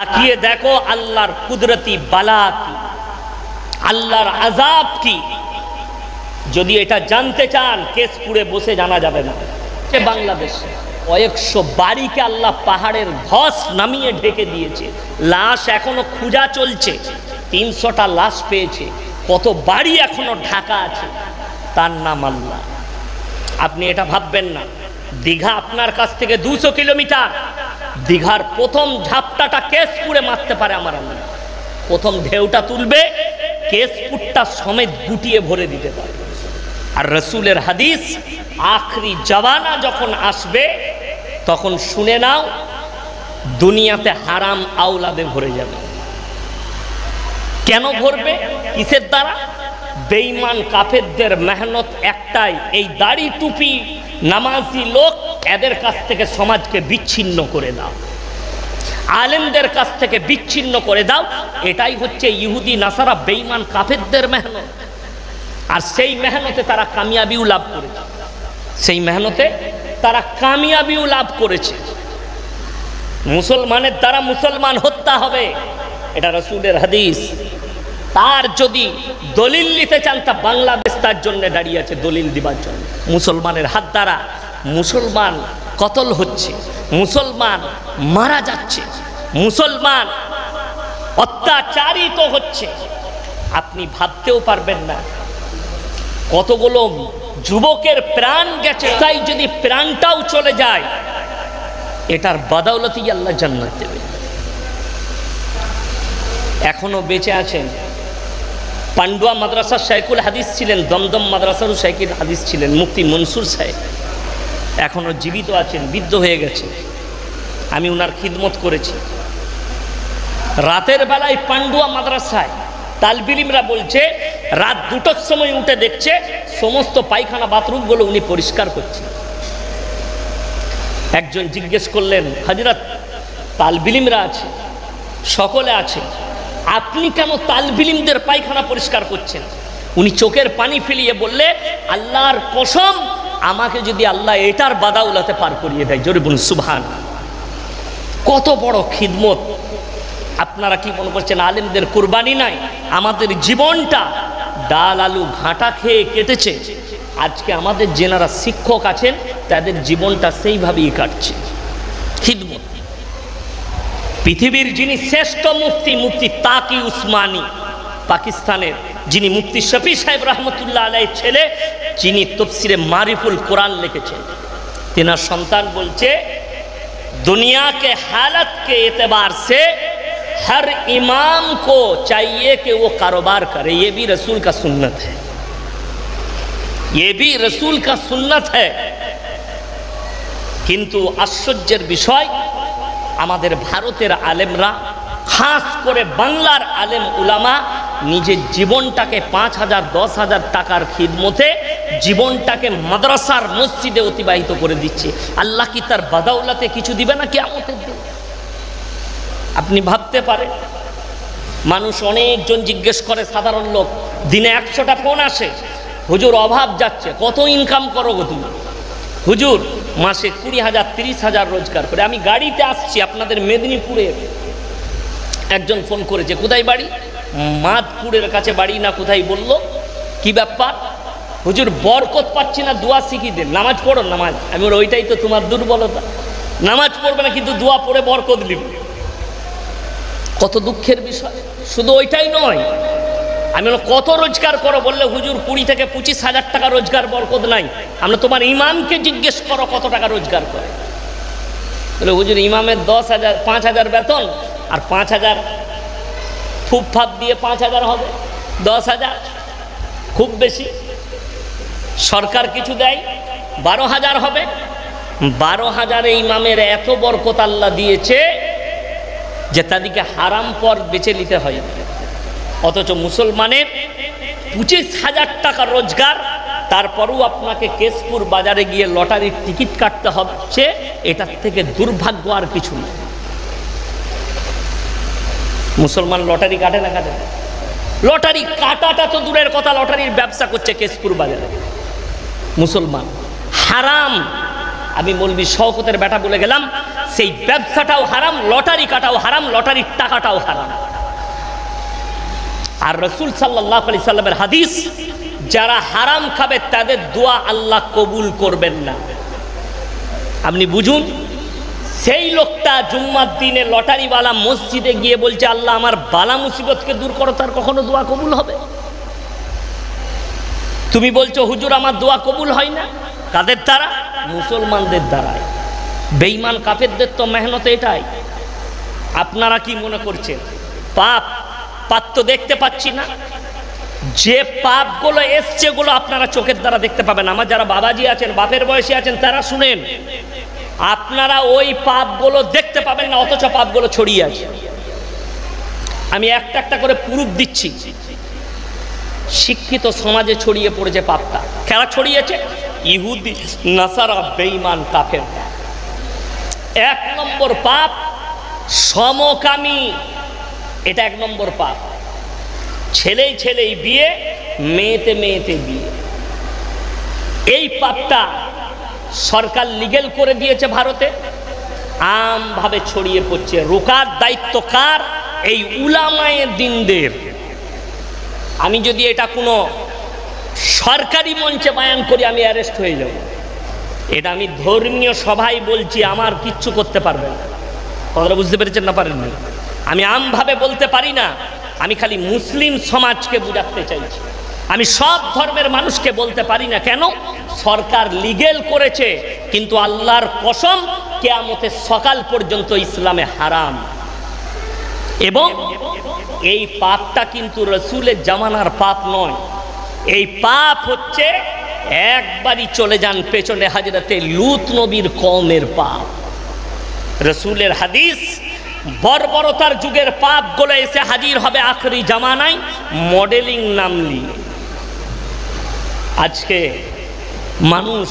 তাকিয়ে দেখো আল্লাহর কুদরতি বালা কি, আল্লাহর আযাব কি। যদি এটা জানতে চান কেশপুরে বসে জানা যাবে না। বাংলাদেশে কয়েকশো বাড়িকে আল্লাহ পাহাড়ের ধস নামিয়ে ঢেকে দিয়েছে, লাশ এখনো খোঁজা চলছে। 300টা লাশ পেয়েছে, কত বাড়ি এখনো ঢাকা আছে। তার নাম আল্লাহ। আপনি এটা ভাববেন না দীঘা আপনার কাছ থেকে 200 কিলোমিটার, দীঘার প্রথম ঝাপটাটা কেশপুরে মারতে পারে আমার আল্লাহ। প্রথম ঢেউটা তুলবে কেশপুরটা সমেত গুটিয়ে ভরে দিতে পারে। আর রসুলের হাদিস, আখরি জামানা যখন আসবে তখন শুনে নাও দুনিয়াতে হারাম আওলাদে ভরে যাবে। কেন ভরবে? কিসের দ্বারা? বেঈমান কাফেরদের মেহনত একটাই, এই দাড়ি টুপি নামাজি লোক এদের কাছ থেকে সমাজকে বিচ্ছিন্ন করে দাও, আলেমদের কাছ থেকে বিচ্ছিন্ন করে দাও। এটাই হচ্ছে ইহুদি নাসারা বেঈমান কাফেরদের মেহনত। আর সেই মেহনতে তারা কামিয়াবিও লাভ করেছে, সেই মেহনতে তারা কামিয়াবিও লাভ করেছে। মুসলমানের দ্বারা মুসলমান হত্যা হবে, এটা রাসূলের হাদিস। তার যদি দলিল নিতে চান তা বাংলাদেশ তার জন্য দাঁড়িয়ে আছে দলিল দিবার জন্য। মুসলমানের হাত দ্বারা মুসলমান কতল হচ্ছে, মুসলমান মারা যাচ্ছে, মুসলমান অত্যাচারিত হচ্ছে। আপনি ভাবতেও পারবেন না কতগুলো যুবকের প্রাণ গেছে। তাই যদি প্রাণটাও চলে যায় এটার বদৌলতেই আল্লাহ জান্নাত দেবে। এখনো বেঁচে আছেন পান্ডুয়া মাদ্রাসার শাইখুল হাদিস ছিলেন, দমদম মাদ্রাসারও শাইখুল হাদিস ছিলেন মুফতি মনসুর সাহেব। এখনো জীবিত আছেন, বৃদ্ধ হয়ে গেছে। আমি ওনার খিদমত করেছি। রাতের বেলায় পান্ডুয়া মাদ্রাসায় তালবিলিমরা বলছে রাত 2টোর সময় উঠে দেখছে সমস্ত পায়খানা বাথরুমগুলো উনি পরিষ্কার করছেন। একজন জিজ্ঞেস করলেন, হযরত তালবিলিমরা আছে, সকলে আছে, আপনি কেন তালবিলিমদের পায়খানা পরিষ্কার করছেন? উনি চোখের পানি ফেলিয়ে বললে, আল্লাহর কসম, আমাকে যদি আল্লাহ এটার বাদাউলাতে পার করিয়ে দেয়। জোরে বলুন সুবহান। কত বড় খিদমত। আপনারা কি মনে করছেন আলেমদের কুরবানি নাই? আমাদের জীবনটা ডাল আলু ঘাটা খেয়ে কেটেছে। আজকে আমাদের যেনারা শিক্ষক আছেন তাদের জীবনটা সেইভাবেই কাটছে। খিদমত। পৃথিবীর যিনি শ্রেষ্ঠ মুফতি, মুফতি তাকি উসমানী, পাকিস্তানের, যিনি মুফতি শফি সাহেব রহমতুল্লাহ আলাইহির ছেলে, যিনি তফসিরে মারিফুল কোরআন লিখেছেন, তেনার সন্তান বলছে, दुनिया के हालत के एतबार से हर इमाम को चाहिए कि वो कारोबार करे। ये भी रसूल का सुन्नत है, ये भी रसूल का सुन्नत है। किंतु आश्चर्येर विषय আমাদের ভারতের আলেমরা, খাস করে বাংলার আলেম উলামা, নিজের জীবনটাকে 5,000 10,000 টাকার খিদমতে জীবনটাকে মাদ্রাসার মসজিদে অতিবাহিত করে দিচ্ছে। আল্লাহ কি তার বাদাউলাতে কিছু দিবে না কিয়ামতের দিন? আপনি ভাবতে পারেন। মানুষ অনেকজন জিজ্ঞেস করে, সাধারণ লোক, দিনে 100টা ফোন আসে, হুজুর অভাব যাচ্ছে, কত ইনকাম করো গো তুমি? হুজুর মাসে 20,000 30,000 রোজগার করে। আমি গাড়িতে আসছি আপনাদের মেদিনীপুরে, একজন ফোন করেছে, কোথায় বাড়ি? মাদপুরের কাছে বাড়ি না কোথায় বলল। কি ব্যাপার? হুজুর বরকত পাচ্ছি না, দোয়া শিখিয়ে দেন। নামাজ পড়ো? নামাজ। আমি বলি ওইটাই তো তোমার দুর্বলতা, নামাজ পড়বে না কিন্তু দোয়া পড়ে বরকত নিবে। কত দুঃখের বিষয়। শুধু ওইটাই নয়, আমি বললাম কত রোজগার করো? বললে হুজুর 20 থেকে 25,000 টাকা রোজগার, বরকত নাই। আমরা তোমার ইমামকে জিজ্ঞেস করো কত টাকা রোজগার করে। বলে হুজুর ইমামের 10,000 5,000 বেতন, আর 5,000 ফুপ ফাপ দিয়ে 5,000 হবে, 10,000 খুব বেশি। সরকার কিছু দেয়, 12,000 হবে। 12,000 ইমামের এত বরকত আল্লাহ দিয়েছে যে তাদেরকে হারাম পর বেছে নিতে হয়। অথচ মুসলমানের 25,000 টাকা রোজগার, তারপরেও আপনাকে কেশপুর বাজারে গিয়ে লটারির টিকিট কাটতে হচ্ছে। এটার থেকে দুর্ভাগ্য আর কিছু নেই। মুসলমান লটারি কাটে না? কাটে। লটারি কাটাটা তো দূরের কথা, লটারির ব্যবসা করছে কেশপুর বাজারে মুসলমান। হারাম আমি মৌলভী শওকতের বেটা বলে গেলাম, সেই ব্যবসাটাও হারাম, লটারি কাটাও হারাম, লটারির টাকাটাও হারাম। আর রাসূল সাল্লাল্লাহু আলাইহি সাল্লামের হাদিস, যারা হারাম খাবে তাদের দোয়া আল্লাহ কবুল করবেন না। আপনি বুঝুন, সেই লোকটা জুম্মার দিনে লটারিওয়ালা মসজিদে গিয়ে বলছে আল্লাহ আমার বালা মুসিবতকে দূর করো, তার কখনো দোয়া কবুল হবে? তুমি বলছো হুজুর আমার দোয়া কবুল হয় না, কাদের দ্বারা? মুসলমানদের দ্বারাই। বেঈমান কাফেরদের তো মেহনত এটাই। আপনারা কি মনে করছেন পাপ তো দেখতে পাচ্ছি না? যে পাপগুলো এসছে গুলো আপনারা চোখের দ্বারা দেখতে পাবেন। আমার যারা বাবাজি আছেন, বাপের বয়সী আছেন, তারা শুনেন, আপনারা ওই পাপগুলো দেখতে পাবেন না, অথচ পাপগুলো ছড়িয়ে আছে। আমি একটা একটা করে প্রুফ দিচ্ছি। শিক্ষিত সমাজে ছড়িয়ে পড়েছে পাপটা। খেলা ছড়িয়েছে ইহুদি, নাসারা, বেঈমান, কাফের। এক নম্বর পাপ সমকামী, এটা এক নম্বর পাপ। ছেলেই ছেলেই বিয়ে, মেয়েতে মেয়েতে বিয়ে। এই পাপটা সরকার লিগ্যাল করে দিয়েছে ভারতে, আমভাবে ছড়িয়ে পড়ছে। রোকার দায়িত্ব কার? এই উলামায়ে দ্বীনদের। আমি যদি এটা কোনো সরকারি মঞ্চে বয়ান করি আমি অ্যারেস্ট হয়ে যাব। এটা আমি ধর্মীয় সভায় বলছি, আমার কিচ্ছু করতে পারবে না। কথাটা বুঝতে পেরেছেন না? পারেন না? আমি আমভাবে বলতে পারি না, আমি খালি মুসলিম সমাজকে বুঝাতে চাইছি। আমি সব ধর্মের মানুষকে বলতে পারি না। কেন? সরকার লিগ্যাল করেছে, কিন্তু আল্লাহর কসম কিয়ামতের সকাল পর্যন্ত ইসলামে হারাম। এবং এই পাপটা কিন্তু রাসূলের জামানার পাপ নয়। এই পাপ হচ্ছে একবারই চলে যান পেছনে, হযরতে লূত নবীর কওমের পাপ। রাসূলের হাদিস, বর্বরতার যুগের পাপগুলো এসে হাজির হবে আখরি জামানায় মডেলিং নাম নিয়ে। আজকে মানুষ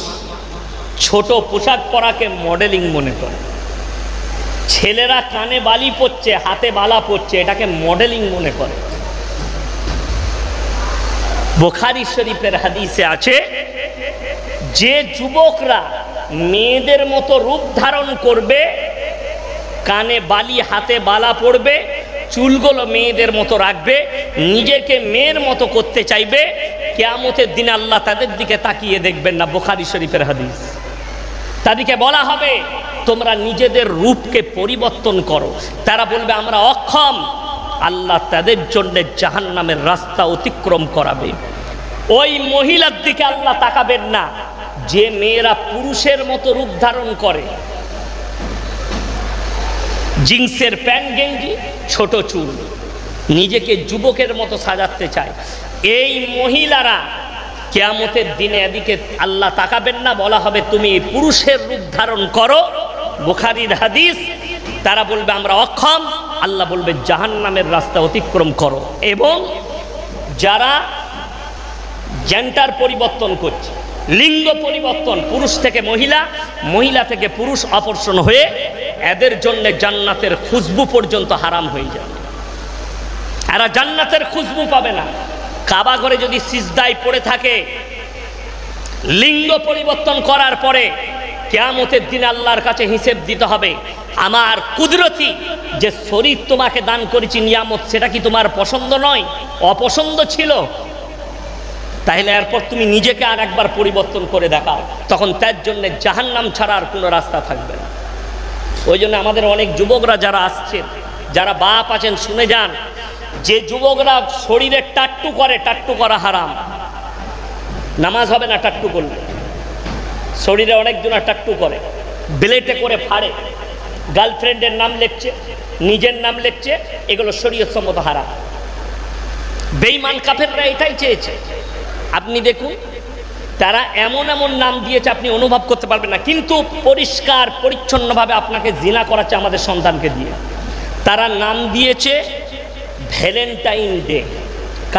ছোট পোশাক পরাকে মডেলিং মনে করে। ছেলেরা কানে বালি পরছে, হাতে বালা পরছে, এটাকে মডেলিং মনে করে। বুখারী শরীফের হাদিসে আছে, যে যুবকরা মেয়েদের মতো রূপ ধারণ করবে, কানে বালি হাতে বালা পড়বে, চুলগুলো মেয়েদের মতো রাখবে, নিজেকে মেয়ের মতো করতে চাইবে, কিয়ামতের দিন আল্লাহ তাদের দিকে তাকিয়ে দেখবেন না। বুখারী শরীফের হাদিস। তাদেরকে বলা হবে তোমরা নিজেদের রূপকে পরিবর্তন করো। তারা বলবে আমরা অক্ষম। আল্লাহ তাদের জন্য জাহান্নামের রাস্তা অতিক্রম করাবে। ওই মহিলার দিকে আল্লাহ তাকাবেন না যে মেয়েরা পুরুষের মতো রূপ ধারণ করে, জিন্সের প্যান্ট গেঞ্জি, ছোট চুল, নিজেকে যুবকের মতো সাজাতে চায়। এই মহিলারা কিয়ামতের দিনে এদিকে আল্লাহ তাকাবেন না, বলা হবে তুমি পুরুষের রূপ ধারণ করো। বুখারীর হাদিস। তারা বলবে আমরা অক্ষম, আল্লাহ বলবে জাহান্নামের রাস্তা অতিক্রম করো। এবং যারা জেন্ডার পরিবর্তন করছে, লিঙ্গ পরিবর্তন, পুরুষ থেকে মহিলা, মহিলা থেকে পুরুষ অপসরণ হয়ে, এদের জন্য জান্নাতের খুশবু পর্যন্ত হারাম হয়ে যাবে। এরা জান্নাতের খুশবু পাবে না। কাবা ঘরে যদি সিজদায় পড়ে থাকে, লিঙ্গ পরিবর্তন করার পরে কিয়ামতের দিন আল্লাহর কাছে হিসেব দিতে হবে, আমার কুদরতি যে শরীর তোমাকে দান করেছি নিয়ামত, সেটা কি তোমার পছন্দ নয়, অপছন্দ ছিল? তাহলে এরপর তুমি নিজেকে আর একবার পরিবর্তন করে দেখাও, তখন তার জন্য জাহান্নাম ছাড়া আর কোনো রাস্তা থাকবে না। ওই জন্য আমাদের অনেক যুবকরা যারা আসছেন, যারা বাপ আছেন, শুনে যান, যে যুবকরা শরীরে টাট্টু করে, টাট্টু করা হারাম। নামাজ হবে না টাট্টু করলে। শরীরে অনেকজনা টাট্টু করে, ব্লেটে করে ফাড়ে, গার্লফ্রেন্ডের নাম লিখছে, নিজের নাম লিখছে, এগুলো শরীয়ত সম্মত হারাম। বেঈমান কাফেররা এটাই চেয়েছে। আপনি দেখুন, তারা এমন এমন নাম দিয়েছে আপনি অনুভব করতে পারবেন না, কিন্তু পরিষ্কার পরিচ্ছন্নভাবে আপনাকে জিনা করাচ্ছে আমাদের সন্তানকে দিয়ে। তারা নাম দিয়েছে ভ্যালেন্টাইন ডে,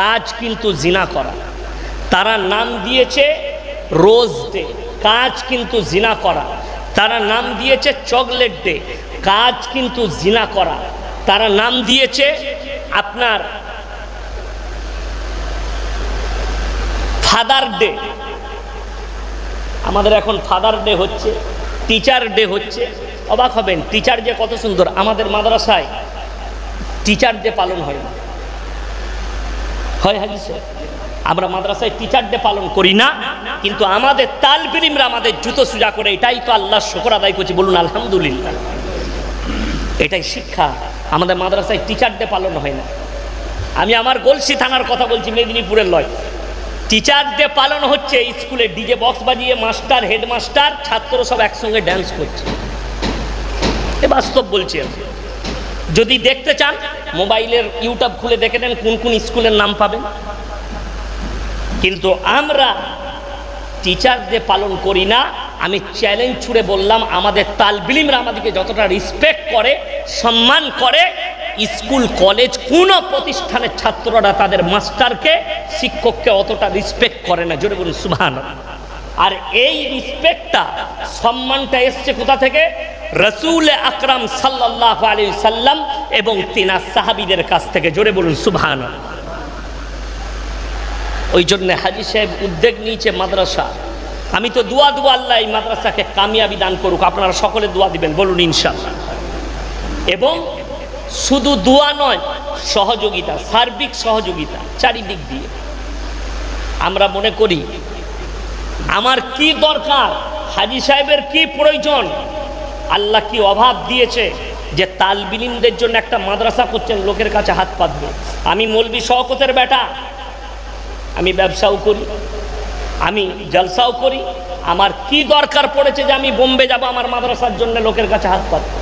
কাজ কিন্তু জিনা করা। তারা নাম দিয়েছে রোজ ডে, কাজ কিন্তু জিনা করা। তারা নাম দিয়েছে চকলেট ডে, কাজ কিন্তু জিনা করা। তারা নাম দিয়েছে আপনার ফাদার ডে। আমাদের এখন ফাদার ডে হচ্ছে, টিচার ডে হচ্ছে, অবাক হবেন, টিচার ডে কত সুন্দর। আমাদের মাদ্রাসায় টিচার ডে পালন হয় না, হয় হাজি স্যার? আমরা মাদ্রাসায় টিচার ডে পালন করি না, কিন্তু আমাদের তালিবে ইলমরা আমাদের জুতো সোজা করে, এটাই তো আল্লাহর শুকর আদায় করছি, বলুন আলহামদুলিল্লাহ। এটাই শিক্ষা। আমাদের মাদ্রাসায় টিচার ডে পালন হয় না। আমি আমার গলসি থানার কথা বলছি, মেদিনীপুরের লয়। টিচার ডে পালন হচ্ছে স্কুলে ডিজে বক্স বাজিয়ে মাস্টার, হেডমাস্টার, ছাত্র সব একসঙ্গে ড্যান্স করছে। এ বাস্তব বলছি আমি। যদি দেখতে চান মোবাইলের ইউটিউব খুলে দেখে নেন কোন কোন স্কুলের নাম পাবেন। কিন্তু আমরা টিচার ডে পালন করি না। আমি চ্যালেঞ্জ ছুড়ে বললাম, আমাদের তালিবে ইলমরা আমাদেরকে যতটা রেসপেক্ট করে, সম্মান করে, স্কুল কলেজ কোনো প্রতিষ্ঠানের ছাত্ররা তাদের মাস্টারকে, শিক্ষককে অতটা রেসপেক্ট করে না। জোরে বলুন সুবহানাল্লাহ। আর এই রেসপেক্টটা, সম্মানটা এসছে কোথা থেকে? রাসূল আকরাম সাল্লাল্লাহু আলাইহি সাল্লাম এবং তিনার সাহাবীদের কাছ থেকে। জোরে বলুন সুবহানাল্লাহ। ওই জন্য হাজী সাহেব উদ্যোগ নিয়েছে মাদ্রাসা। আমি তো দোয়া দেবো আল্লাহ এই মাদ্রাসাকে কামিয়াবি দান করুক। আপনারা সকলে দোয়া দিবেন, বলুন ইনশাআল্লাহ। এবং শুধু দোয়া নয়, সহযোগিতা, সার্বিক সহযোগিতা চারিদিক দিয়ে। আমরা মনে করি আমার কি দরকার, হাজী সাহেবের কি প্রয়োজন, আল্লাহ কি অভাব দিয়েছে যে তালিবে ইলমদের জন্য একটা মাদ্রাসা করছেন, লোকের কাছে হাত পাতবে। আমি মৌলভী শওকতের বেটা, আমি ব্যবসাও করি, আমি জলসাও করি। আমার কি দরকার পড়েছে যে আমি বোম্বে যাব আমার মাদ্রাসার জন্য লোকের কাছে হাত পাতব?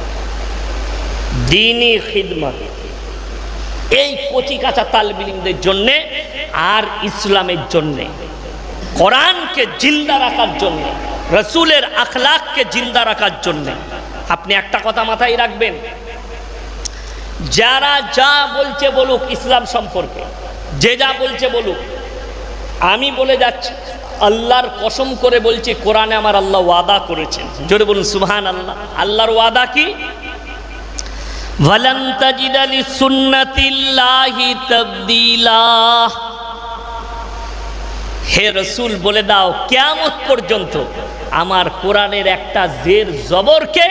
দ্বীনি খিদমত, এই কচি কাঁচা তালিবে ইলমদের জন্যে আর ইসলামের জন্যে, কোরআনকে জিন্দা রাখার জন্য, রসুলের আখলাককে জিন্দা রাখার জন্য। আপনি একটা কথা মাথায় রাখবেন, যারা যা বলছে বলুক ইসলাম সম্পর্কে, যে যা বলছে বলুক, আমি বলে যাচ্ছি, আল্লাহর কসম করে বলছি, কোরআনে আমার আল্লাহ ওয়াদা করেছেন। জোরে বলুন সুবহানাল্লাহ। আল্লাহর ওয়াদা কি? ওয়ালান তাজিদা লিসুন্নাতিল্লাহি তাবদীলা। হে রাসূল বলে দাও, কিয়ামত পর্যন্ত আমার কোরআনের একটা জের জবরকে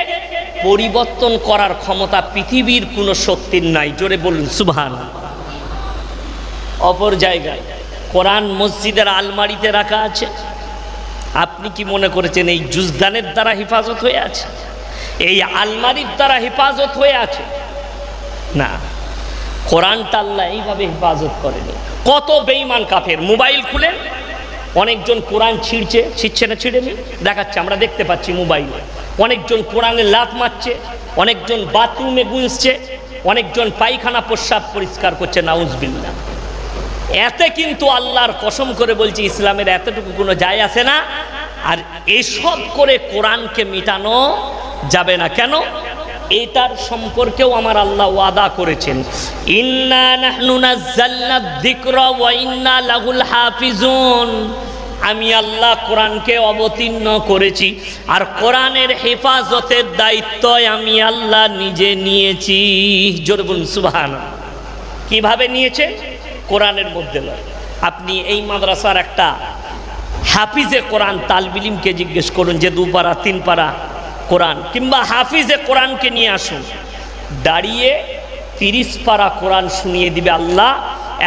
পরিবর্তন করার ক্ষমতা পৃথিবীর কোনো শক্তির নাই। জোরে বলুন সুবহানাল্লাহ। অপর জায়গায় কোরআন মসজিদের আলমারিতে রাখা আছে। আপনি কি মনে করেছেন এই জুজদানের দ্বারা হেফাজত হয়ে আছে, এই আলমারির দ্বারা হেফাজত হয়ে আছে? না, কোরআনটা আল্লাহ এইভাবে হেফাজত করেনি। কত বেঈমান কাফের মোবাইল খুলে অনেকজন কোরআন ছিঁড়ছে না ছিঁড়েনি, দেখাচ্ছে, আমরা দেখতে পাচ্ছি মোবাইলে। অনেকজন কোরআনে লাথ মারছে, অনেকজন বাথরুমে গুঁজছে, অনেকজন পায়খানা প্রস্রাব পরিষ্কার করছে, নাউজুবিল্লাহ। এতে কিন্তু আল্লাহর কসম করে বলছি, ইসলামের এতটুকু কোনো যায় আসে না। আর এসব করে কোরআনকে মিটানো যাবে না। কেন? এটার সম্পর্কেও আমার আল্লাহ ওয়াদা করেছেন, ইন্না নাহনু নাযালনা যিকরা ওয়া ইন্না লাহুল হাফিজুন। আমি আল্লাহ কোরআনকে অবতীর্ণ করেছি, আর কোরআনের হেফাজতের দায়িত্ব আমি আল্লাহ নিজে নিয়েছি। জোরে বলুন সুবহানাল্লাহ। কিভাবে নিয়েছে? কোরআনের মধ্যে নয়। আপনি এই মাদ্রাসার একটা হাফিজে কোরআন তালিবে ইলমকে জিজ্ঞেস করুন যে 2 পারা 3 পারা কোরআন, কিংবা হাফিজে কোরআনকে নিয়ে আসুন, দাঁড়িয়ে 30 পারা কোরআন শুনিয়ে দিবে আল্লাহ।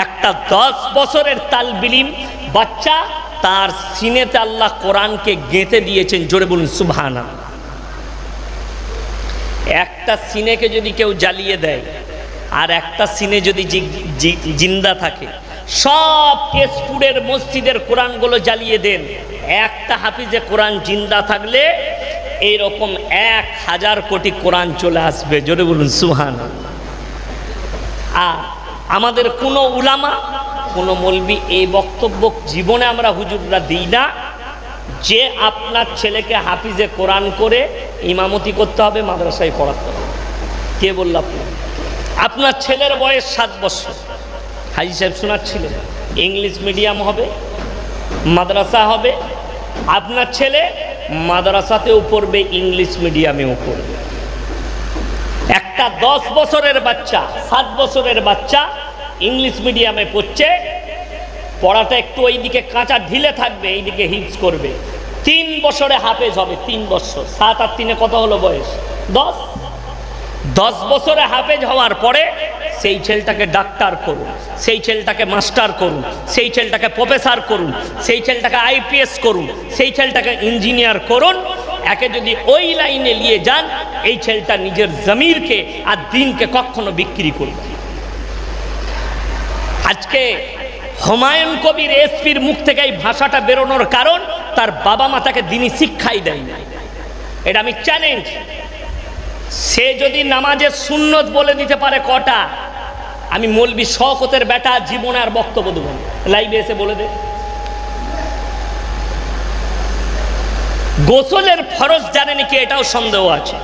একটা 10 বছরের তালিবে ইলম বাচ্চা, তার সিনেতে আল্লাহ কোরআনকে গেঁথে দিয়েছেন। জোরে বলুন সুবহানাল্লাহ। একটা সিনেকে যদি কেউ জ্বালিয়ে দেয় আর একটা সিনে যদি জিন্দা থাকে, সব কেশপুরের মসজিদের কোরআনগুলো জ্বালিয়ে দেন, একটা হাফিজে কোরআন জিন্দা থাকলে এইরকম 1000 কোটি কোরআন চলে আসবে। জোরে বলুন সুবহানাল্লাহ। আর আমাদের কোনো উলামা, কোনো মৌলবি এই বক্তব্য জীবনে আমরা হুজুররা দিই না যে আপনার ছেলেকে হাফিজে কোরআন করে ইমামতি করতে হবে, মাদ্রাসায় পড়াতে হবে। কে বলল? আপনার ছেলের বয়স 7 বছর, হাজী সাহেব শোনাচ্ছিলেন, ইংলিশ মিডিয়াম হবে, মাদ্রাসা হবে। আপনার ছেলে মাদ্রাসাতেও পড়বে, ইংলিশ মিডিয়ামেও পড়বে। একটা 10 বছরের বাচ্চা, 7 বছরের বাচ্চা ইংলিশ মিডিয়ামে পড়ছে, পড়াটা একটু ওইদিকে কাঁচা ঢিলে থাকবে, এইদিকে হিফজ করবে। 3 বছরে হাফেজ হবে, 3 বছর, 7 আর 3 কত হলো বয়স? 10। 10 বছরে হাফেজ হওয়ার পরে সেই ছেলেটাকে ডাক্তার করুন, সেই ছেলেটাকে মাস্টার করুন, সেই ছেলেটাকে প্রফেসর করুন, সেই ছেলেটাকে আইপিএস করুন, সেই ছেলেটাকে ইঞ্জিনিয়ার করুন। একে যদি ওই লাইনে নিয়ে যান, এই ছেলেটা নিজের জমিরকে আর দিনকে কখনো বিক্রি করবে। আজকে হুমায়ুন কবির এসপির মুখ থেকে এই ভাষাটা বেরোনোর কারণ তার বাবা মা তাকে দিনই শিক্ষাই দেয় না। এটা আমি চ্যালেঞ্জ। সে যদি নামাজের সুন্নত বলে দিতে পারে কটা, আমি মৌলবি শওকতের বেটা জীবনে আর বক্তব্য দেব না, লাইভে এসে বলে দে। গোসলের ফরজ জানে নাকি, এটাও সন্দেহ আছে।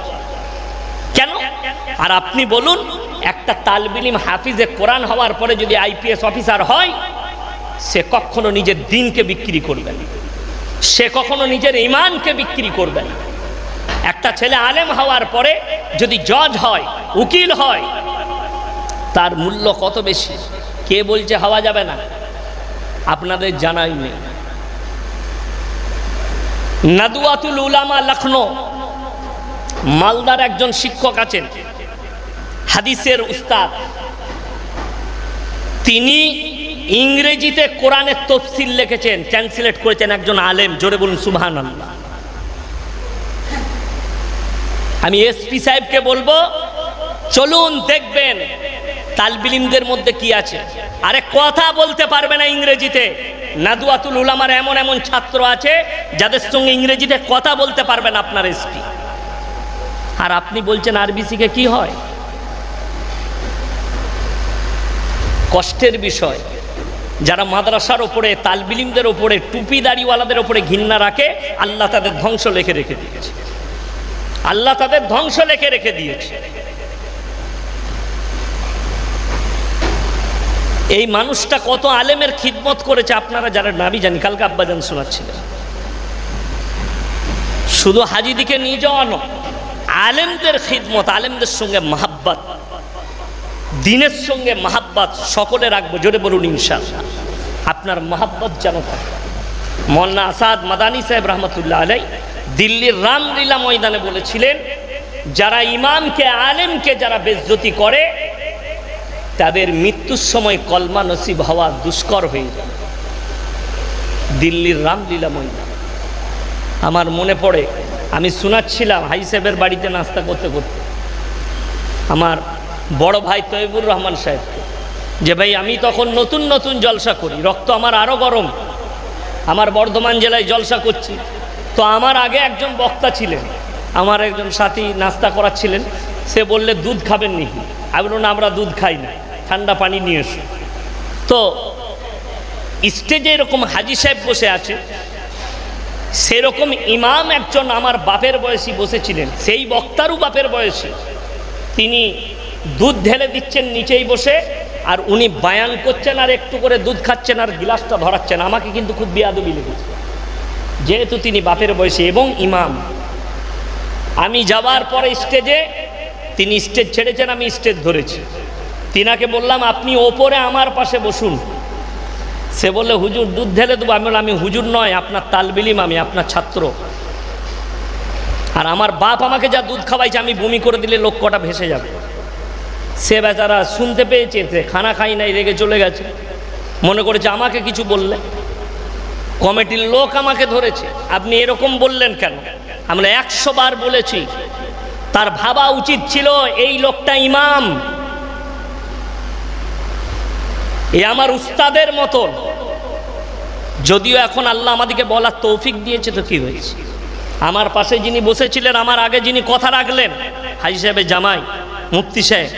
কেন? আর আপনি বলুন, একটা তালিবে ইলম হাফিজে কোরআন হওয়ার পরে যদি আইপিএস অফিসার হয়, সে কখনো নিজের দিনকে বিক্রি করবে না, সে কখনো নিজের ঈমানকে বিক্রি করবে না। একটা ছেলে আলেম হওয়ার পরে যদি জজ হয়, উকিল হয়, তার মূল্য কত বেশি। কে বলছে হওয়া যাবে না? আপনাদের জানাই নেই। নাদওয়াতুল উলামা লখনৌ, মালদার একজন শিক্ষক আছেন, হাদিসের উস্তাদ। তিনি ইংরেজিতে কোরআনের তফসির লিখেছেন, ট্রান্সলেট করেছেন, একজন আলেম। জোরে বলুন সুবহানাল্লাহ। আমি এসপি সাহেবকে বলবো, চলুন দেখবেন তালিবে ইলমদের মধ্যে কি আছে। আরে কথা বলতে পারবে না ইংরেজিতে। নাদওয়াতুল উলামার এমন এমন ছাত্র আছে যাদের সঙ্গে ইংরেজিতে কথা বলতে পারবেন আপনার এসপি। আর আপনি বলছেন আরবি শিখে কি হয়? কষ্টের বিষয়। যারা মাদ্রাসার ওপরে, তালিবে ইলমদের ওপরে, টুপি দাড়িওয়ালাদের ওপরে ঘৃণা রাখে, আল্লাহ তাদের ধ্বংস লেখে রেখে দিয়েছে। আল্লাহ তাদের ধ্বংস লেখে রেখে দিয়েছে। এই মানুষটা কত আলেমের খিদমত করেছে আপনারা যারা নাবি জানি। কালকে আব্বাজান শোনাচ্ছিলেন। শুধু হাজিদিকে নিয়ে যাওয়া নয়, আলেমদের খিদমত, আলেমদের সঙ্গে মাহাব্বত, দিনের সঙ্গে মাহাব্বত সকলে রাখবো। জোরে বলুন ইনশাআল্লাহ। আপনার মাহাব্বত যেন থাকে। মৌলানা আসাদ মাদানী সাহেব রহমতুল্লাহ আলাই দিল্লির রামলীলা ময়দানে বলেছিলেন, যারা ইমামকে, আলেমকে যারা বেজ্জতি করে, তাদের মৃত্যুর সময় কলমা নসিব হওয়া দুষ্কর হয়ে যায়। দিল্লির রামলীলা ময়দান আমার মনে পড়ে, আমি শোনাচ্ছিলাম হাই সাহেবের বাড়িতে নাস্তা করতে করতে আমার বড় ভাই তৈবুর রহমান সাহেবকে, যে ভাই আমি তখন নতুন নতুন জলসা করি, রক্ত আমার আরও গরম, আমার বর্ধমান জেলায় জলসা করছি। তো আমার আগে একজন বক্তা ছিলেন, আমার একজন সাথী নাস্তা করাচ্ছিলেন। সে বললে দুধ খাবেন নাকি? আমি বললাম না, আমরা দুধ খাই না, ঠান্ডা পানি নিয়ে এসো। তো স্টেজে এরকম হাজি সাহেব বসে আছে, সেরকম ইমাম একজন আমার বাপের বয়সী বসেছিলেন, সেই বক্তারও বাপের বয়সী। তিনি দুধ ঢেলে দিচ্ছেন নিচেই বসে, আর উনি বায়ান করছেন আর একটু করে দুধ খাচ্ছেন আর গিলাসটা ধরাচ্ছেন। আমাকে কিন্তু খুব বেয়াদবি লেগেছে, যেহেতু তিনি বাপের বয়সী এবং ইমাম। আমি যাওয়ার পরে স্টেজে, তিনি স্টেজ ছেড়েছেন, আমি স্টেজ ধরেছি। তিনাকে বললাম আপনি ওপরে আমার পাশে বসুন। সে বললে হুজুর দুধ ঢেলে দেবো। আমি বললাম আমি হুজুর নয়, আপনার তালিবে ইলম, আমি আপনার ছাত্র। আর আমার বাপ আমাকে যা দুধ খাওয়াইছে, আমি বমি করে দিলে লোক কটা ভেসে যাবে। সে বেচারা শুনতে পেয়েছে, সে খানা খাই নাই, রেগে চলে গেছে, মনে করেছে আমাকে কিছু বললে। কমিটির লোক আমাকে ধরেছে, আপনি এরকম বললেন কেন? আমরা 100 বার বলেছি। তার ভাবা উচিত ছিল এই লোকটা ইমাম, এ আমার উস্তাদের মতন। যদিও এখন আল্লাহ আমাদেরকে বলার তৌফিক দিয়েছে, তো কি হয়েছে? আমার পাশে যিনি বসেছিলেন, আমার আগে যিনি কথা রাখলেন, হাজি সাহেবের জামাই মুফতি সাহেব,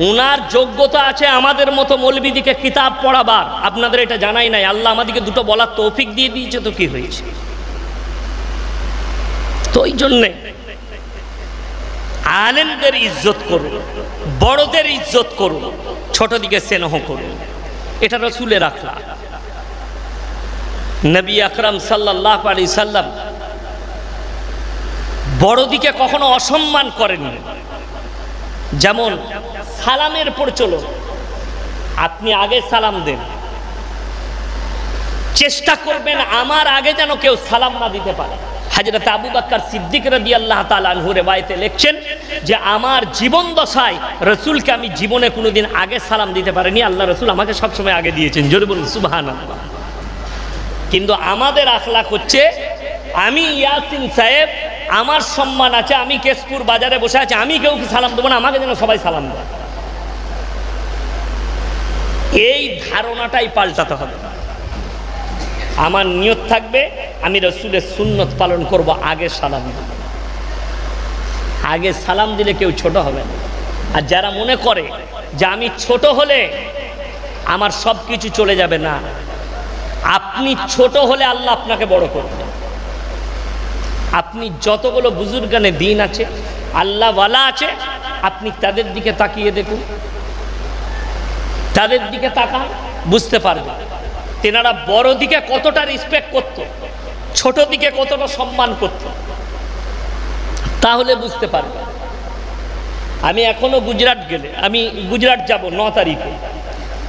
ওনার যোগ্যতা আছে আমাদের মতো মৌলবীদিকে কিতাব পড়াবার। আপনাদের এটা জানাই নাই, আল্লাহ আমাদেরকে দুটো বলার তৌফিক দিয়ে দিয়েছে, তো কি হয়েছে? তো ওই জন্যে আলেমদের ইজ্জত করুন, বড়দের ইজ্জত করুন, ছোট দিকে স্নেহ করুন। এটা রাসূলের আখলাক। নবী আকরাম সাল্লাল্লাহু আলাইহি সাল্লাম বড় দিকে কখনো অসম্মান করেননি। যেমন সালামের প্রচলন, আপনি আগে সালাম দেন, চেষ্টা করবেন আমার আগে যেন কেউ সালাম না দিতে পারে। হযরত আবু বকর সিদ্দিক রাদিয়াল্লাহু তাআলা আনহু রিওয়ায়াতে লিখছেন যে আমার জীবন দশায় রাসূলকে আমি জীবনে কোনোদিন আগে সালাম দিতে পারিনি, আল্লাহ রাসূল আমাকে সবসময় আগে দিয়েছেন। জোরে বলুন সুবহানাল্লাহ। কিন্তু আমাদের আখলাক হচ্ছে, আমি ইয়াসিন সাহেব, আমার সম্মান আছে, আমি কেশপুর বাজারে বসে আছি, আমি কেউ কি সালাম দেবো না, আমাকে যেন সবাই সালাম দেয়। এই ধারণাটাই পাল্টাতে হবে। আমার নিয়ত থাকবে আমি রাসূলের সুন্নত পালন করব, আগে সালাম দেব। আগে সালাম দিলে কেউ ছোট হবে না। আর যারা মনে করে যে আমি ছোট হলে আমার সব কিছু চলে যাবে, না, আপনি ছোট হলে আল্লাহ আপনাকে বড় করবে। আপনি যতগুলো বুজুর্গানে দিন আছে, আল্লাহ ওয়ালা আছে, আপনি তাদের দিকে তাকিয়ে দেখুন, তাদের দিকে তাকান, বুঝতে পারবেন তেনারা বড় দিকে কতটা রেসপেক্ট করত, ছোট দিকে কতটা সম্মান করত, তাহলে বুঝতে পারবেন। আমি এখনো গুজরাট গেলে, আমি গুজরাট যাব 9 তারিখে,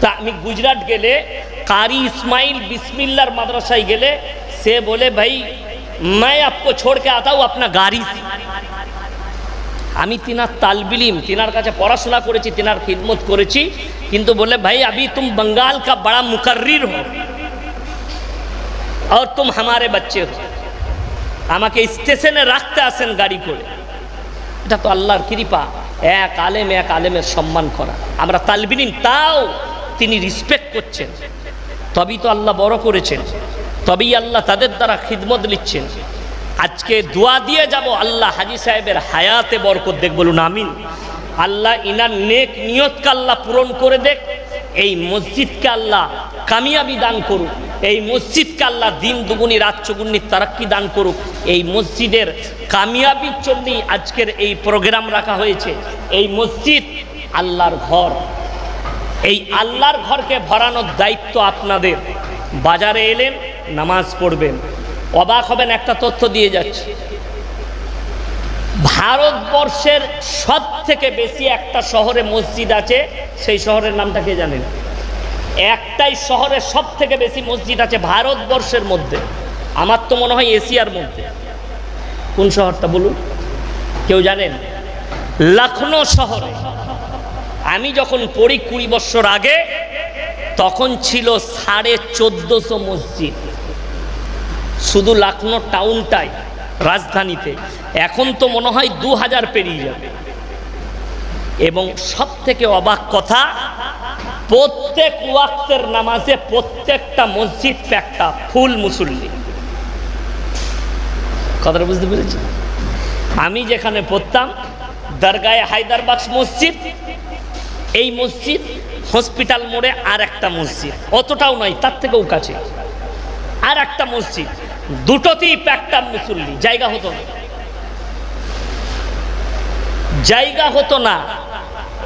তা আমি গুজরাট গেলে কারি ইসমাইল বিসমিল্লার মাদ্রাসায় গেলে সে বলে ভাই मैं आपको छोड़ के आता हूँ अपना गाड़ी से। আমি তিনার তালবিলিম, তিনার কাছে পড়াশোনা করেছি, তিনার খিদমত করেছি, কিন্তু বলে ভাই अभी तुम बंगाल का बड़ा मुकर्रिर हो और तुम हमारे बच्चे हो, আমাকে স্টেশনে রাখতে আসেন গাড়ি করে। এটা তো আল্লাহর কৃপা, এক আলেমের সম্মান করা। আমরা তালবিলিম, তাও তিনি রিসপেক্ট করছেন, তবেই তো আল্লাহ বড় করেছেন, তবেই আল্লাহ তাদের দ্বারা খিদমত নিচ্ছেন। আজকে দোয়া দিয়ে যাব, আল্লাহ হাজী সাহেবের হায়াতে বরকত দেখ, বলুন আমিন। আল্লাহ ইনার নেক নিয়তকে আল্লাহ পূরণ করে দেখ, এই মসজিদকে আল্লাহ কামিয়াবি দান করুক, এই মসজিদকে আল্লাহ দিন দুগুনি রাত চৌগুনি তারাক্কি দান করুক। এই মসজিদের কামিয়াবির জন্যই আজকের এই প্রোগ্রাম রাখা হয়েছে। এই মসজিদ আল্লাহর ঘর, এই আল্লাহর ঘরকে ভরানোর দায়িত্ব আপনাদের। বাজারে এলেন, নামাজ পড়বেন, অবাক হবেন, একটা তথ্য দিয়ে যাচ্ছে, ভারতবর্ষের সব থেকে বেশি একটা শহরে মসজিদ আছে, সেই শহরের নামটা কে জানেন? একটাই শহরে সব থেকে বেশি মসজিদ আছে ভারতবর্ষের মধ্যে, আমার তো মনে হয় এশিয়ার মধ্যে। কোন শহরটা বলুন, কেউ জানেন? লখনৌ শহরে। আমি যখন পড়ি 20 বছর আগে, তখন ছিল 1450 মসজিদ শুধু লখনৌ টাউনটাই, রাজধানীতে। এখন তো মনে হয় 2000 পেরিয়ে যাবে। এবং সব থেকে অবাক কথা, প্রত্যেক ওয়াক্তের নামাজে প্রত্যেকটা মসজিদ একটা ফুল মুসল্লি। কথাটা বুঝতে পেরেছি? আমি যেখানে পড়তাম দরগায়ে হায়দারবাগ মসজিদ, এই মসজিদ, হসপিটাল মোড়ে আর একটা মসজিদ, অতটাও নয়, তার থেকেও কাছে আর একটা মসজিদ, দুটোতেই একটা মুসল্লি। জায়গা হতো না, জায়গা হতো না।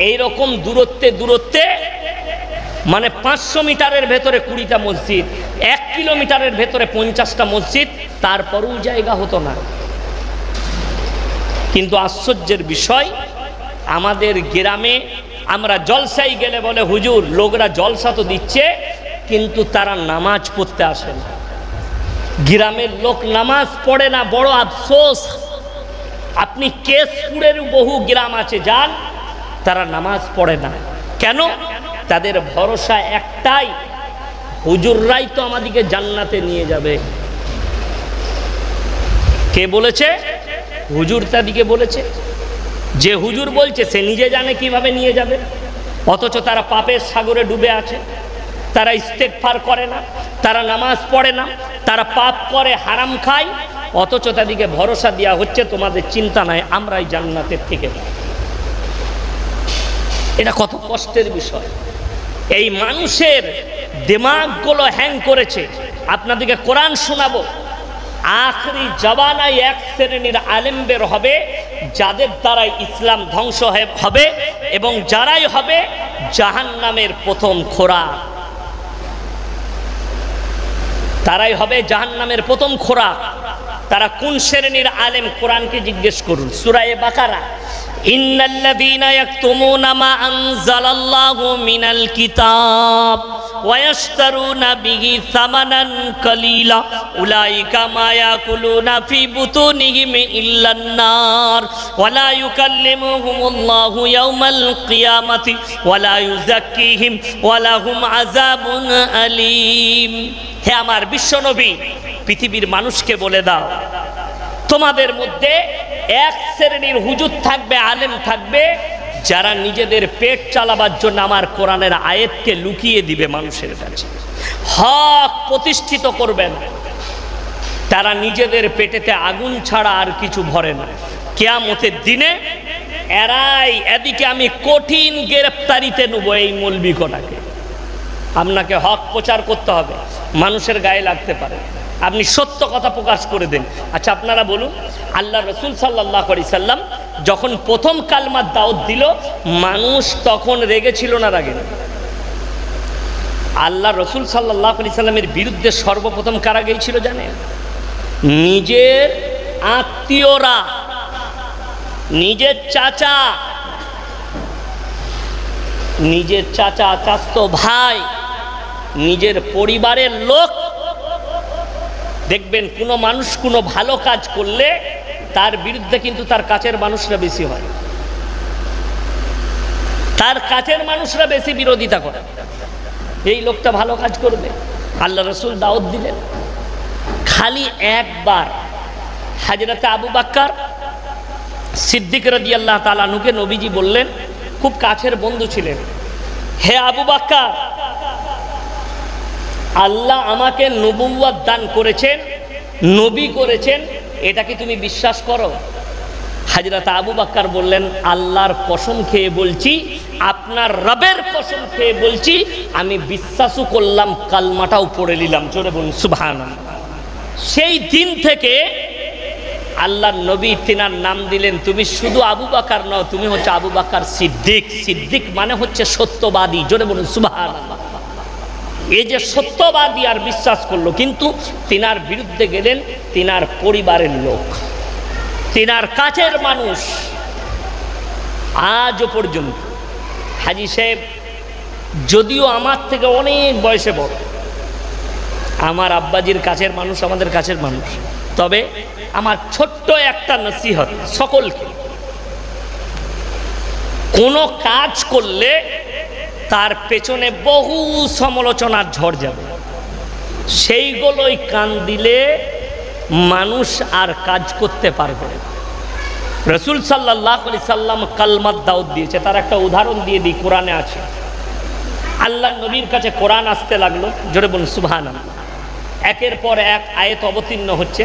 এইরকম দূরত্বে মানে 500 মিটারের ভেতরে 20টা মসজিদ, 1 কিলোমিটারের ভেতরে 50টা মসজিদ, তারপরেও জায়গা হতো না। কিন্তু আশ্চর্যের বিষয়, আমাদের গ্রামে আমরা জলসায় গেলে বলে হুজুর লোকরা জলসা তো দিচ্ছে, কিন্তু তারা নামাজ পড়তে আসে না। গ্রামের লোক নামাজ পড়ে না, বড় আফসোস। আপনি কেশপুরের বহু গ্রাম আছে যান, তারা নামাজ পড়ে না। কেন? তাদের ভরসা একটাই, হুজুররাই তো আমাদেরকে জান্নাতে নিয়ে যাবে। কে বলেছে? হুজুর তাদেরকে বলেছে। যে হুজুর বলছে সে নিজে জানে কিভাবে নিয়ে যাবে, অথচ তারা পাপের সাগরে ডুবে আছে। তারা ইস্তেগফার করে না, তারা নামাজ পড়ে না, তারা পাপ করে, হারাম খায়, অথচ তাদেরকে ভরসা দেওয়া হচ্ছে তোমাদের চিন্তা নাই, আমরাই জান্নাতের থেকে। এটা কত কষ্টের বিষয়। এই মানুষের দিমাগগুলো হ্যাং করেছে। আপনাদেরকে কোরআন শোনাবো, আখরি জবানায় এক শ্রেণীর আলেম বের হবে, যাদের দ্বারা ইসলাম ধ্বংস হবে, এবং যারাই হবে জাহান্নামের প্রথম খোরাক। তারাই হবে জাহান্নামের প্রথম খোরাক। তারা কোন শ্রেণীর আলেম? কোরআনকে জিজ্ঞেস করুন। সূরা বাকারা ইন্নাল্লাযীনা ইয়াকতুমুনা মা আনজালাল্লাহু মিনাল কিতাব ওয়া ইয়াশতারুনা বিহি সামানান কালীলা উলাইকা মা ইয়াকুলুনা ফি বুতুনিহিম ইল্লান নার ওয়া লা ইউকাল্লিমুহুমুল্লাহু ইয়াওমাল কিয়ামাতি ওয়া লা ইউযাক্কিহিম ওয়া লাহুম আযাবুন আলীম। হে আমার বিশ্বনবী, পৃথিবীর মানুষকে বলে দাও, তোমাদের মধ্যে এক শ্রেণীর হুজুর থাকবে, আলেম থাকবে, যারা নিজেদের পেট চালাবার জন্য আমার কোরআনের আয়াতকে লুকিয়ে দিবে মানুষের কাছে, হক প্রতিষ্ঠিত করবেন। তারা নিজেদের পেটেতে আগুন ছাড়া আর কিছু ভরে না। কিয়ামতের দিনে এরাই, এদিকে আমি কঠিন গ্রেফতারিতে নেব এই মৌলবি কটাকে। আপনাকে হক প্রচার করতে হবে, মানুষের গায়ে লাগতে পারে, আপনি সত্য কথা প্রকাশ করে দেন। আচ্ছা আপনারা বলুন, আল্লাহ রসুল সাল্লাল্লাহু আলাইহি সাল্লাম যখন প্রথম কালমার দাওয়াত দিল, মানুষ তখন রেগেছিল না রাগে না? আল্লাহ রসুল সাল্লাল্লাহু আলাইহি সাল্লামের বিরুদ্ধে সর্বপ্রথম কারা গিয়েছিল জানেন? নিজের আত্মীয়রা, নিজের চাচা, চাচতো ভাই, নিজের পরিবারের লোক। দেখবেন কোনো মানুষ কোনো ভালো কাজ করলে তার বিরুদ্ধে কিন্তু তার কাছের মানুষরা বেশি হয়, তার কাছের মানুষরা বেশি বিরোধিতা করে। এই লোকটা ভালো কাজ করবে, আল্লাহ রসুল দাওয়াত দিলেন। খালি একবার হযরত আবু বকর সিদ্দিক রাদিয়াল্লাহু তাআলা আনহুকে নবীজি বললেন, খুব কাছের বন্ধু ছিলেন, হে আবু বকর, আল্লাহ আমাকে নবুয়ত দান করেছেন, নবী করেছেন, এটা কি তুমি বিশ্বাস করো? হযরত আবু বকর বললেন, আল্লাহর কসম খেয়ে বলছি, আপনার রবের কসম খেয়ে বলছি, আমি বিশ্বাসও করলাম, কালমাটাও পড়ে নিলাম। জোরে বলুন সুবহানাল্লাহ। সেই দিন থেকে আল্লাহর নবী তিনার নাম দিলেন, তুমি শুধু আবু বকর নও, তুমি হচ্ছে আবু বকর সিদ্দিক। সিদ্দিক মানে হচ্ছে সত্যবাদী। জোরে বলুন সুবহানাল্লাহ। এই যে সত্যবাদী আর বিশ্বাস করলো, কিন্তু তিনার বিরুদ্ধে গেলেন তিনার পরিবারের লোক, তিনার কাছের মানুষ। আজও পর্যন্ত হাজী সাহেব যদিও আমার থেকে অনেক বয়সে বড়, আমার আব্বাজির কাছের মানুষ, আমাদের কাছের মানুষ, তবে আমার ছোট্ট একটা নসিহত সকলকে, কোনো কাজ করলে তার পেছনে বহু সমালোচনার ঝড় যাবে, সেইগুলোই কান দিলে মানুষ আর কাজ করতে পারবে। রসুল সাল্লাল্লাহু আলাইহি সাল্লাম কালমাত দাওয়াত দিয়েছে, তার একটা উদাহরণ দিয়ে দিই, কোরআনে আছে। আল্লাহ নবীর কাছে কোরআন আসতে লাগলো, জোরে বলুন সুবহানাল্লাহ। একের পর এক আয়াত অবতীর্ণ হচ্ছে।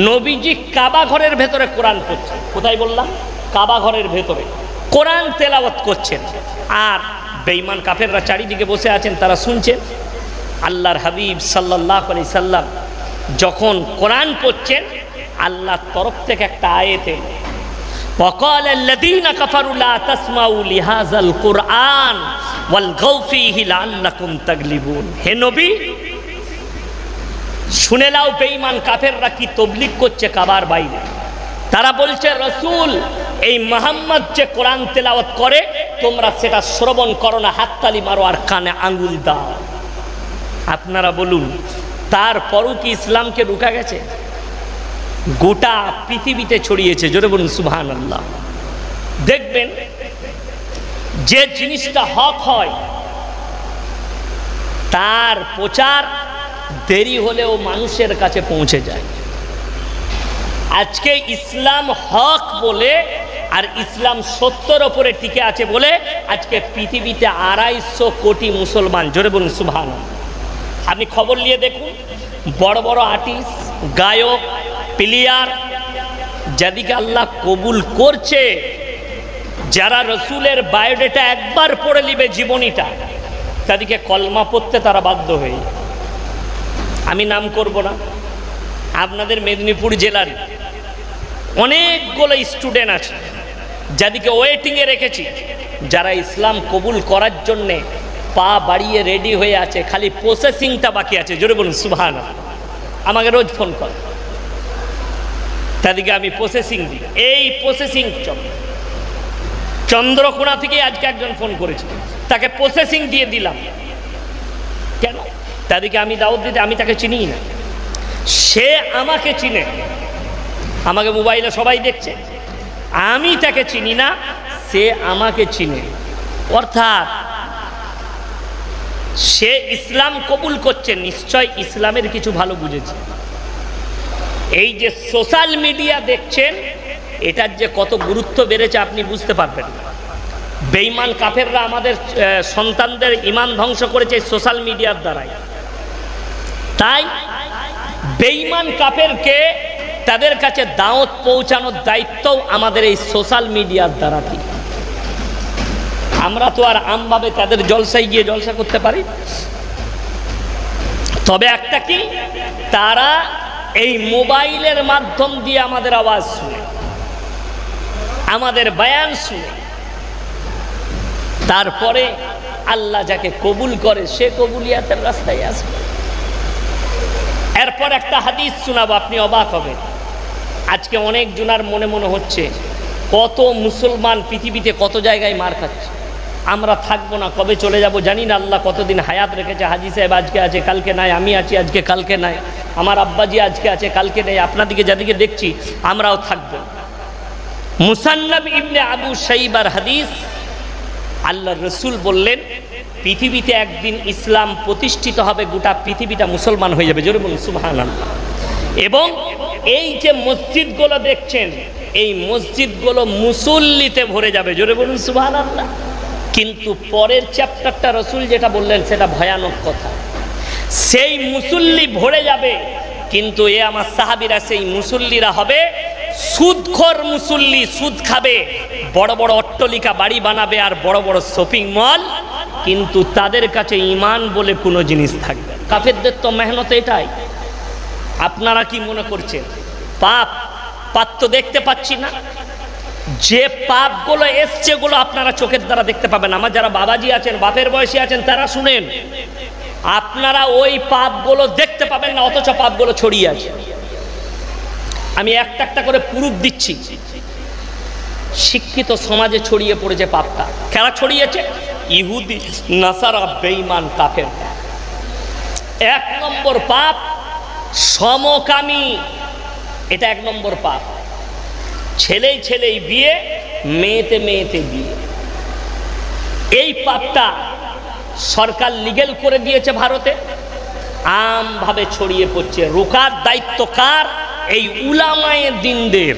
নবীজি কাবা ঘরের ভেতরে কোরআন পড়ছেন। কোথায় বললাম? কাবা ঘরের ভেতরে কোরআন তেলাওয়াত করছেন, আর বেঈমান কাফেররা চারিদিকে বসে আছেন, তারা শুনছেন। আল্লাহর হাবিব সাল্লাল্লাহু আলাইহি সাল্লাম যখন কোরআন পড়ছেন, আল্লাহর তরফ থেকে একটা আয়াত এলো, وقال الذين كفروا لا تسمعوا لهذا القرآن والغوا فيه لعلكم تغلبون। হে নবী, শুনে নাও বেঈমান কাফেররা কি তবলিগ করছে কাবার বাইরে। তারা বলছে, রসুল, এই মুহাম্মদ যে কোরআন তেলাওয়াত করে, তোমরা সেটা শ্রবণ করো না, হাততালি মারো আর কানে আঙ্গুল দাও। আপনারা বলুন, তারপরও কি ইসলামকে রুখা গেছে? গোটা পৃথিবীতে ছড়িয়েছে। জোরে বলুন সুবহানাল্লাহ। দেখবেন যে জিনিসটা হক হয়, তার প্রচার দেরি হলেও মানুষের কাছে পৌঁছে যায়। আজকে ইসলাম হক বলে আর ইসলাম সত্যর ওপরে টিকে আছে বলে আজকে পৃথিবীতে 250 কোটি মুসলমান। জোরে বলুন সুবহানাল্লাহ। আপনি খবর নিয়ে দেখুন, বড় বড় আর্টিস্ট, গায়ক, প্লেয়ার, যাদেরকে আল্লাহ কবুল করছে, যারা রসুলের বায়োডেটা একবার পড়ে নিবে জীবনীটা, তাদেরকে কলমা পড়তে তারা বাধ্য হয়ে। আমি নাম করব না, আপনাদের মেদিনীপুর জেলার অনেকগুলো স্টুডেন্ট আছে যাদেরকে ওয়েটিংয়ে রেখেছি, যারা ইসলাম কবুল করার জন্যে পা বাড়িয়ে রেডি হয়ে আছে, খালি প্রসেসিংটা বাকি আছে। জোরে বলুন সুবহানাল্লাহ। আমাকে রোজ ফোন করে, তাদেরকে আমি প্রসেসিং দিই, এই প্রসেসিং চল। চন্দ্রকোনা থেকে আজকে একজন ফোন করেছে, তাকে প্রসেসিং দিয়ে দিলাম। কেন? তাদেরকে আমি দাওয়াত দিতে, আমি তাকে চিনি না, সে আমাকে চিনে, আমাকে মোবাইলে সবাই দেখছে, আমি তাকে চিনি না, সে আমাকে চিনে। অর্থাৎ সে ইসলাম কবুল করছে, নিশ্চয় ইসলামের কিছু ভালো বুঝেছে। এই যে সোশ্যাল মিডিয়া দেখছেন, এটার যে কত গুরুত্ব বেড়েছে আপনি বুঝতে পারবেন। বেঈমান কাফেররা আমাদের সন্তানদের ঈমান ধ্বংস করেছে সোশ্যাল মিডিয়ার দ্বারাই। তাই বেঈমান কাফেরকে তাদের কাছে দাওয়াত পৌঁছানোর দায়িত্বও আমাদের এই সোশ্যাল মিডিয়ার দ্বারা। কি আমরা তো আর আমভাবে তাদের জলসায় গিয়ে জলসা করতে পারি? তবে একটা কি, তারা এই মোবাইলের মাধ্যম দিয়ে আমাদের আওয়াজ শুনে, আমাদের বয়ান শুনে, তারপরে আল্লাহ যাকে কবুল করে সে কবুলিয়াতের রাস্তায় আসবে। এরপর একটা হাদিস শোনাবো, আপনি অবাক হবেন। আজকে অনেক জনার মনে মনে হচ্ছে কত মুসলমান পৃথিবীতে কত জায়গায় মার খাচ্ছে, আমরা থাকবো না, কবে চলে যাব জানি না। আল্লাহ কতদিন হায়াত রেখেছে, হাজি সাহেব আজকে আছে কালকে নাই, আমি আছি আজকে কালকে নাই, আমার আব্বাজি আজকে আছে কালকে নেই, আপনাদিকে যাদিকে দেখছি আমরাও থাকবো। মুসান্নাব ইবনে আবু শাইবার হাদিস, আল্লাহ রসুল বললেন পৃথিবীতে একদিন ইসলাম প্রতিষ্ঠিত হবে, গোটা পৃথিবীটা মুসলমান হয়ে যাবে। জোরে বলুন সুবহানাল্লাহ। এবং এই যে মসজিদগুলো দেখছেন, এই মসজিদগুলো মুসল্লিতে ভরে যাবে। জোরে বলুন সুবহানাল্লাহ। কিন্তু পরের চ্যাপ্টারটা রসুল যেটা বললেন সেটা ভয়ানক কথা। সেই মুসল্লি ভরে যাবে, কিন্তু এ আমার সাহাবীরা সেই মুসল্লিরা হবে সুদখোর মুসল্লি, সুদ খাবে, বড় বড় অট্টালিকা বাড়ি বানাবে আর বড় বড় শপিং মল, কিন্তু তাদের কাছে ঈমান বলে কোনো জিনিস থাকবে। কাফেরদের তো মেহনত এটাই। আপনারা কি মনে করছেন পাপ তো দেখতে পাচ্ছি না? যে পাপগুলো এসছে গুলো আপনারা চোখের দ্বারা দেখতে পাবেন। আমার যারা বাবাজি আছেন, বাপের বয়সী আছেন, তারা শুনেন, আপনারা ওই পাপগুলো দেখতে পাবেন না, অথচ পাপগুলো ছড়িয়ে আছে। আমি একটা একটা করে প্রুফ দিচ্ছি। শিক্ষিত সমাজে ছড়িয়ে পড়েছে পাপটা। খেলা ছড়িয়েছে ইহুদি, নাসারা, বেঈমান, কাফের। এক নম্বর পাপ সমকামী, এটা এক নম্বর পাপ। ছেলেই ছেলেই বিয়ে, মেয়েতে মেয়েতে বিয়ে। এই পাপটা সরকার লিগ্যাল করে দিয়েছে ভারতে, আমভাবে ছড়িয়ে পড়ছে। রোকার দায়িত্ব কার? এই উলামায়ে দ্বীনদের।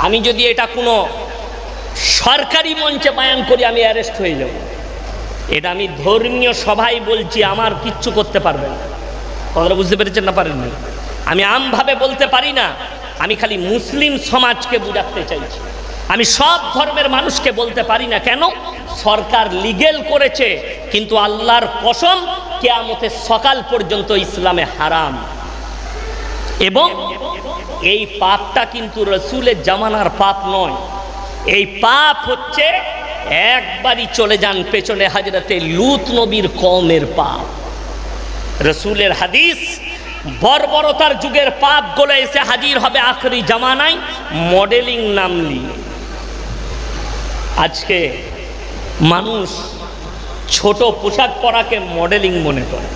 আমি যদি এটা কোনো সরকারি মঞ্চে বয়ান করি আমি অ্যারেস্ট হয়ে যাব। এটা আমি ধর্মীয় সভায় বলছি, আমার কিচ্ছু করতে পারবে না। কথাটা বুঝতে পেরেছেন না? পারেন না? আমি আমভাবে বলতে পারি না, আমি খালি মুসলিম সমাজকে বুঝাতে চাইছি। আমি সব ধর্মের মানুষকে বলতে পারি না। কেন? সরকার লিগ্যাল করেছে, কিন্তু আল্লাহর কসম কিয়ামতের সকাল পর্যন্ত ইসলামে হারাম। এবং এই পাপটা কিন্তু রসুলের জামানার পাপ নয়। এই পাপ হচ্ছে একবারই চলে যান পেছনে, হযরতে লূত নবীর কওমের পাপ। রসুলের হাদিস, বর্বরতার যুগের পাপগুলো এসে হাজির হবে আখরি জামানায় মডেলিং নাম নিয়ে। আজকে মানুষ ছোট পোশাক পরাকে মডেলিং মনে করে।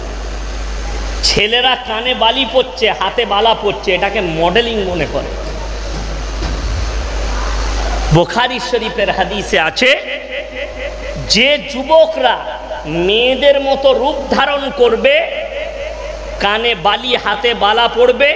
ছেলেরা কানে বালি পরছে, হাতে বালা পরছে, এটাকে মডেলিং মনে করে। বুখারী শরীফের হাদিসে আছে, যে যুবকরা মেয়েদের মতো রূপ ধারণ করবে, কানে বালি হাতে বালা পড়বে,